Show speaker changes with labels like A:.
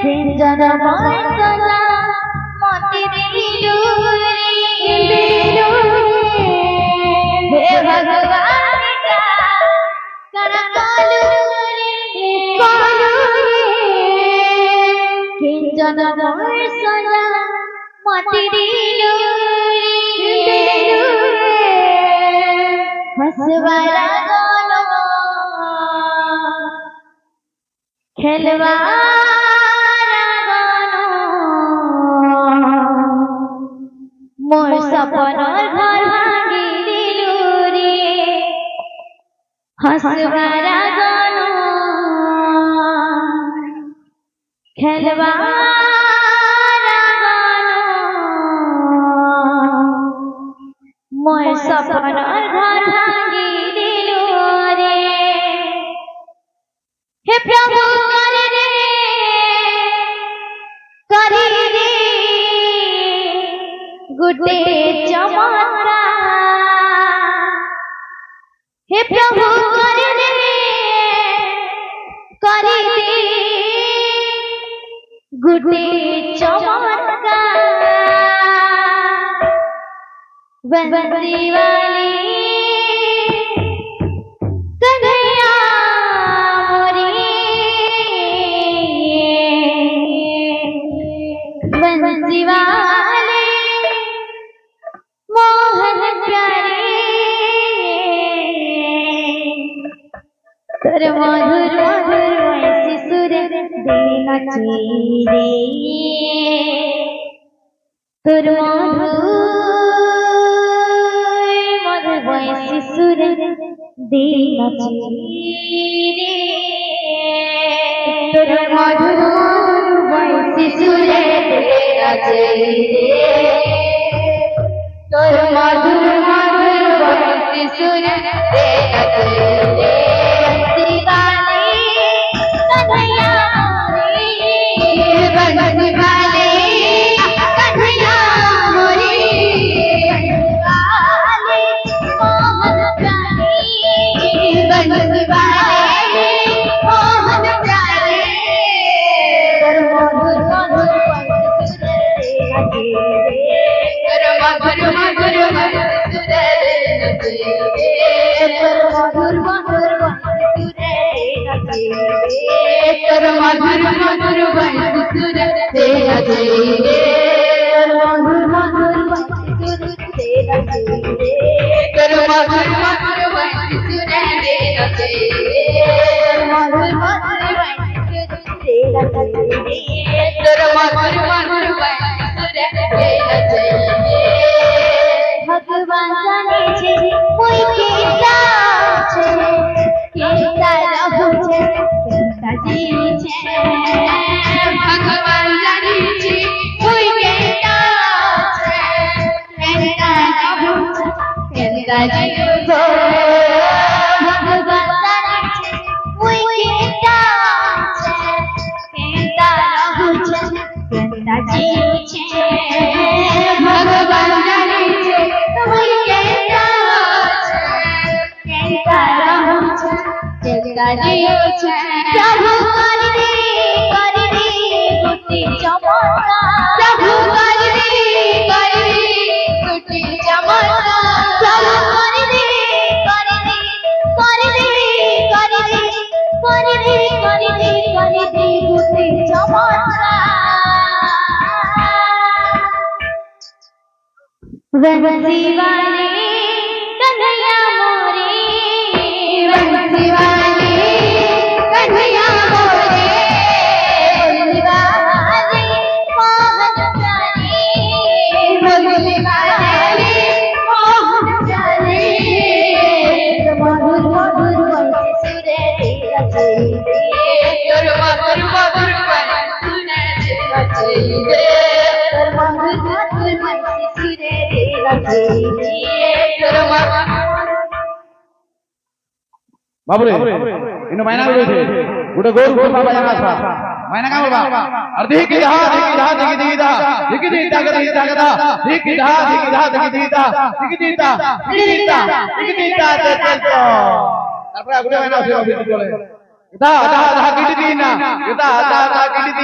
A: जन मरसला मति दिलु हे भगवान करा कालू जन मरसला मति दिलु हसवारा गानो खेलवारा गानो मोर सपनर घर भांगी दिलु रे हसवारा गानो खेलवारा गानो मोर सपनर घर भांगी दिलु रे हे प्रभु गुटे चमत्कार हे प्रभु करे दे गुटे चमत्कार बंसी वाली कन्हैया मोरी बंसी वाली मोहन प्यारे तर मधुर मधुर वैसी सुर देना चाहिए तर मधुर वैसी सुर देना चाहिए तर मधुर वैसी सुर देना चाहिए तोर मधुर मधुर वैसी सुर देना चाहिए दिवाली कन्हैया मोरी बंसी वाले कन्हैया मोरी दिवाली मोहन प्यारी बंसी वाले मोहन प्यारे तोर मधुर मधुर वैसी सुर देना चाहिए मधुर मधुर तर मधुर मधुर वैसी सुर देना चाहिए मधुर मधुर वैसी सुर देना चाहिए तर मधुर मधुर वैसी सुर देना चाहिए मधुर मधुर वैसी सुर देना चाहिए तर मधुर मधुर वैसी सुर देना चाहिए भगवान जाने छे कोई केता छे केता रहू छे केता जी छे भगवान जाने छे कोई केता छे केता रहू छे केता जी छे भगवान जाने छे कोई केता छे केता रहू छे केता जी छे भगवान जाने छे कोई केता केता रहू छे केता जी छे प्रभु कर दे गुटी चमत्कार प्रभु कर दे गुटी चमत्कार प्रभु कर दे गुटी चमत्कार बंसी वाले कन्हैया मोरी बंसी वाले कन्हैया मोरी बंसी वाले मोहन प्यारे बंसी वाले मोहन प्यारे मधुर मधुर वैसी सुर देना चाहिए तोर मधुर मधुर वैसी सुर देना चाहिए तोर मधुर मधुर वैसी सुर देना चाहिए तोर
B: बाबू रे इनो मैना बोले थे गुडे गोर गोर बाबा यहाँ था मैना क्या बोला अर्धी की धा दा दा दा गिटी दीना दा दा दा गिटी